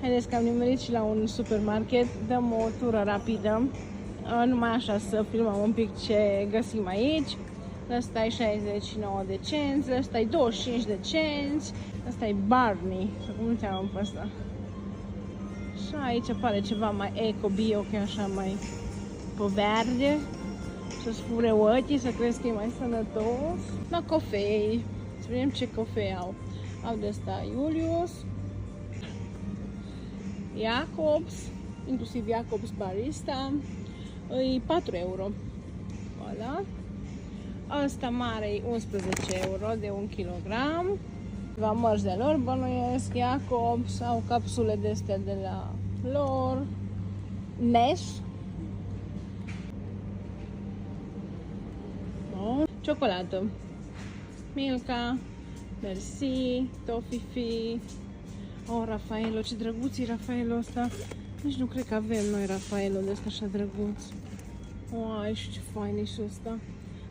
Haideți că am nimerit și la un supermarket, dăm o tură rapidă, numai așa să filmăm un pic ce găsim aici. Ăsta e 69 de cenți, ăsta e 25 de cenți, ăsta e Barney, sau cum îl cheamă pe ăsta. Și aici apare ceva mai eco-bio, că e așa mai pe verde, să-ți fure ochii, să crezi că e mai sănătos. La cofei, să vedem ce cofei au. Au de ăsta Julius, Jacobs, inclusiv Jacobs Barista, e 4 euro. Voilà. Asta mare e 11 euro de 1 kg. Va mărci de lor, bănuiesc, Jacobs, au capsule de astea de la lor, Nes. No. Ciocolată. Milka, Merci, Toffifee. Oh, Raffaello, ce drăguț e Raffaello ăsta. Nici nu cred că avem noi Raffaello de ăsta așa drăguț. Uai, și ce fain e și ăsta.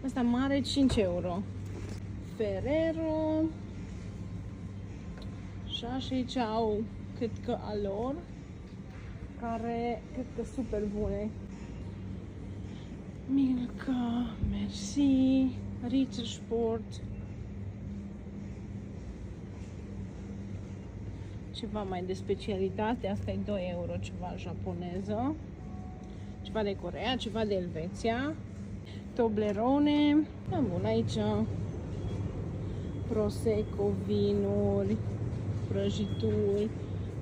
Ăsta mare, 5 euro. Ferrero. Și aici au, cred că a lor, care cred că super bune. Milka, Merci, Rittersport. Ceva mai de specialitate, asta e 2 euro, ceva japoneză. Ceva de Coreea, ceva de Elveția. Toblerone. Da, bun, aici Prosecco, vinuri, prăjituri,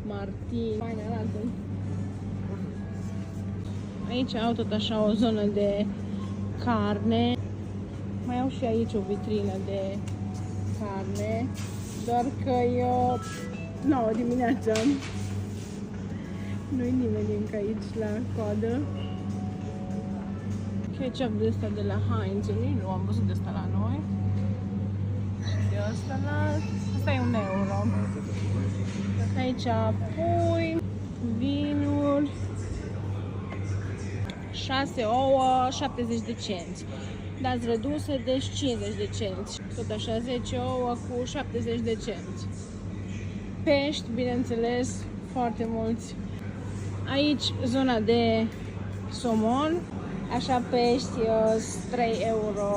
martini. Mai arată. Aici au tot așa o zonă de carne. Mai au și aici o vitrină de carne. Doar că eu 9 dimineața. Nu-i nimeni încă aici la coadă. Ketchup de ăsta de la Heinz, nu am văzut de ăsta la noi. De ăsta la... Asta e 1 euro. Aici pui, vinuri, 6 ouă, 70 de cenți. Dați reduse, deci 50 de cenți. Tot așa 10 ouă cu 70 de cenți. Pești, bineînțeles, foarte mulți. Aici zona de somon. Așa pești 3 euro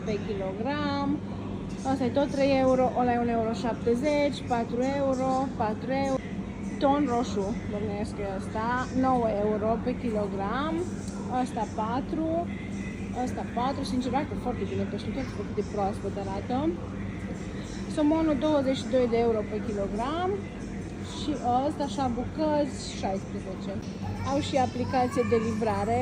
pe kilogram. Asta e tot 3 euro, ăla e 1,70 euro, 4 euro, 4 euro. Ton roșu, bănuiesc că e ăsta, 9 euro pe kilogram. Ăsta 4, ăsta 4, sincer că foarte bine pești, chiar foarte de proaspăt arată. Somonul 22 de euro pe kilogram. Și ăsta așa bucăți 16. Au și aplicație de livrare.